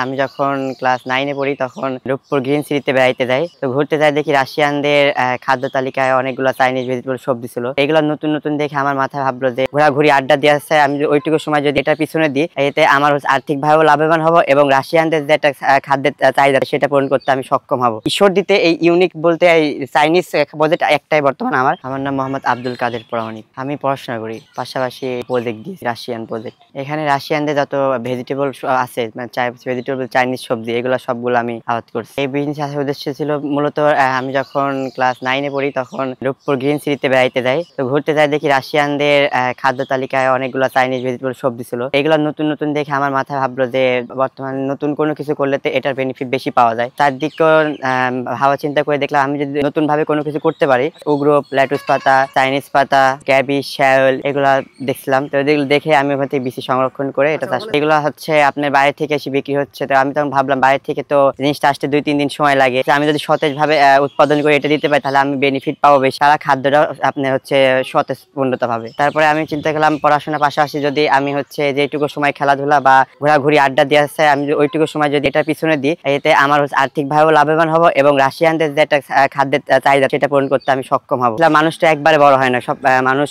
আমি যখন ক্লাস 9 এ পড়ি তখন রূপপুর গ্রিন সিটিতে বেড়াইতে যাই। তো ঘুরতে যাই দেখি রাশিয়ানদের খাদ্য তালিকায় অনেকগুলো চাইনিজ ভেজিটেবল সবজি ছিল। এগুলো নতুন, নতুন দেখে আমার মাথায় ভাবলো যে ঘোরাঘুরি আড্ডা দিয়ে আসছে, আমি ওইটুকু সময় যদি এটার পিছনে দিই, এতে আমার আর্থিকভাবেও লাভবান হব এবং রাশিয়ানদের যে একটা খাদ্যের চাহিদা সেটা পূরণ করতে আমি সক্ষম হব। ঈশ্বর দিতে এই ইউনিক বলতে এই চাইনিজ প্রজেক্ট একটাই বর্তমান আমার নাম মোহাম্মদ আব্দুল কাদের পরামানিক। আমি পড়াশোনা করি, পাশাপাশি প্রজেক্ট দিই, রাশিয়ান প্রজেক্ট। এখানে রাশিয়ানদের যত ভেজিটেবল আছে মানে চাইনিজ সবজি, এগুলো সবগুলো আমি আবাদ করছি। এই বিজনেস আসার উদ্দেশ্য ছিল মূলত আমি যখন ক্লাস 9 এ পড়ি তখন রূপপুর গ্রিন সিটিতে বেড়াইতে যাই। তো ঘুরতে যাই দেখি রাশিয়ানদের খাদ্য তালিকায় অনেকগুলো চাইনিজ ভেজিটেবল সবজি ছিল। এগুলো নতুন, নতুন দেখে আমার মাথায় ভাবলো যে বর্তমানে নতুন কোনো কিছু করলে তো এটার বেনিফিট বেশি পাওয়া যায়। চারদিকে ভাবা চিন্তা করে দেখলাম আমি যদি নতুন ভাবে কোনো কিছু করতে পারি, উগ্র লেটুস পাতা, চাইনিজ পাতা, ক্যাবিজ, শ্যাওল, এগুলা দেখছিলাম। তো এগুলো দেখে আমি ওখান থেকে বিচি সংরক্ষণ করে এটা চাষ। এগুলো হচ্ছে আপনার বাইরে থেকে এসে বিক্রি হচ্ছে। তো আমি তখন ভাবলাম বাইরে থেকে তো জিনিসটা আসতে 2-3 দিন সময় লাগে, আমি যদি সতেজ ভাবে উৎপাদন করে এটা দিতে পারি তাহলে আমি বেনিফিট পাবো বেশি, সারা খাদ্যটা আপনি হচ্ছে সতেজ পূর্ণতা পাবে। তারপরে আমি চিন্তা করলাম পড়াশোনার পাশাপাশি যদি আমি হচ্ছে যেটুকু সময় খেলাধুলা বা ঘোরাঘুরি আড্ডা দিয়ে আসছে, আমি ওইটুকু সময় যদি এটার পিছনে দিই, এতে আমার আর্থিকভাবেও লাভবান হব এবং রাশিয়ানদের যে একটা খাদ্যের চাহিদা সেটা পূরণ করতে আমি সক্ষম হব। মানুষটা একবারে বড় হয় না, সব মানুষ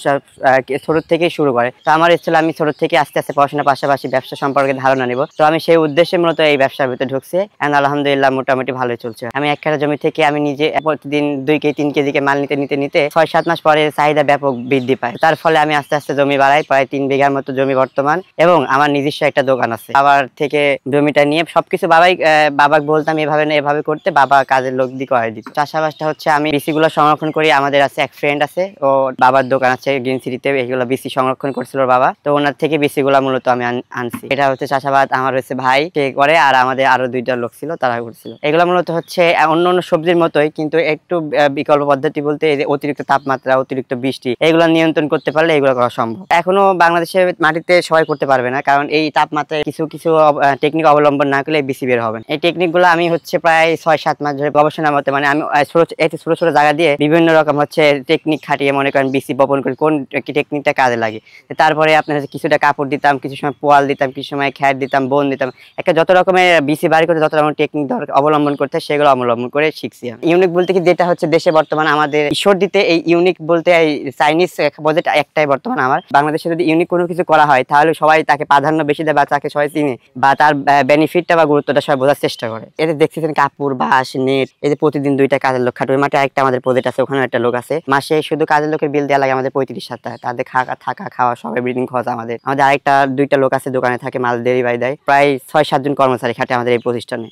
ছোট থেকেই শুরু করে। তো আমার ইচ্ছা ছিল আমি ছোট থেকে আস্তে আস্তে পড়াশোনার পাশাপাশি ব্যবসা সম্পর্কে ধারণা নিব। তো আমি সেই উদ্দেশ্যে মূলত এই ব্যবসার ভিতরে ঢুকছি। আলহামদুলিল্লাহ মোটামুটি ভালোই চলছে। আমি 1 কাঠা জমি থেকে আমি নিজে প্রতিদিন 2 কেজি 3 কেজি মাল নিতে 6-7 মাস পরে চাহিদা ব্যাপক বৃদ্ধি পায়। তার ফলে আমি আস্তে আস্তে জমি বাড়াই, প্রায় 3 বিঘার মতো জমি বর্তমান, এবং আমার নিজস্ব একটা দোকান আছে। বাবার থেকে জমিটা নিয়ে সবকিছু বাবাকে বলতাম এভাবে না এভাবে করতে, বাবা কাজের লোক দিয়ে করে দিত। চাষাবাসটা হচ্ছে আমি বিসিগুলো সংরক্ষণ করি। আমাদের আছে এক ফ্রেন্ড আছে, ও বাবার দোকান আছে গ্রিন সিটিতে, এগুলো বিসি সংরক্ষণ করছিল বাবা, তো ওনার থেকে বিসিগুলো মূলত আমি আনছি। এটা হচ্ছে চাষাবাদ আমার হচ্ছে ভাই সে করে, আর আমাদের আরো 2টা লোক ছিল তারা করছিল। এগুলো মূলত হচ্ছে অন্য অন্য সবজির মতোই, কিন্তু একটু বিকল্প পদ্ধতি বলতে এই যে অতিরিক্ত তাপমাত্রা, অতিরিক্ত বৃষ্টি, এগুলো নিয়ন্ত্রণ করতে পারলে এগুলো করা সম্ভব। এখনো বাংলাদেশের মাটিতে সবাই করতে পারবে না, কারণ এই তাপমাত্রায় কিছু কিছু টেকনিক অবলম্বন না করলে বিসি বের হবে। এই টেকনিক গুলো আমি হচ্ছে প্রায় 6-7 মাস ধরে গবেষণার মতে, মানে আমি ছোট ছোট জায়গা দিয়ে বিভিন্ন রকম হচ্ছে টেকনিক খাটিয়ে মনে করেন বিসি বপন করে কোন টেকনিকটা কাজে লাগে। তারপরে আপনার কিছুটা কাপড় দিতাম, কিছু সময় পোয়াল দিতাম, কিছু সময় খ্যার দিতাম, বোন দিতাম, একটা যত রকমের বিসি বাড়ি করতে যত রকম টেকনিক অবলম্বন করতে সেগুলো অবলম্বন করে শিখছি। ইউনিক বলতে কি যেটা হচ্ছে দেশে বর্তমান আমাদের ঈশ্বর দিতে এই ইউনিক বলতে এই চাইনিজ প্রজেক্ট একটাই বর্তমান আমার। বাংলাদেশে যদি ইউনিক কোনো কিছু করা হয় তাহলে সবাই তাকে প্রাধান্য বেশি দেয় বা তাকে সবাই চিনে বা তার বেনিফিটটা বা গুরুত্বটা সবাই বোঝার চেষ্টা করে। এতে দেখতেছেন কাপড়, বাঁশ, নেট, এই যে প্রতিদিন 2টা কাজের লোক খাটবে। মাঠে একটা আমাদের প্রজেক্ট আছে, ওখানে একটা লোক আছে। মাসে শুধু কাজের লোকের বিল দেওয়া লাগে আমাদের 35,000 টাকা। তাদের থাকা খাওয়া সব এভরিথিং খরচ আমাদের। আরেকটা 2টা লোক আছে দোকানে থাকে, মাল ডেলিভারি দেয়। প্রায় 6-7 জন কর্মচারী খাটে আমাদের এই প্রতিষ্ঠানে।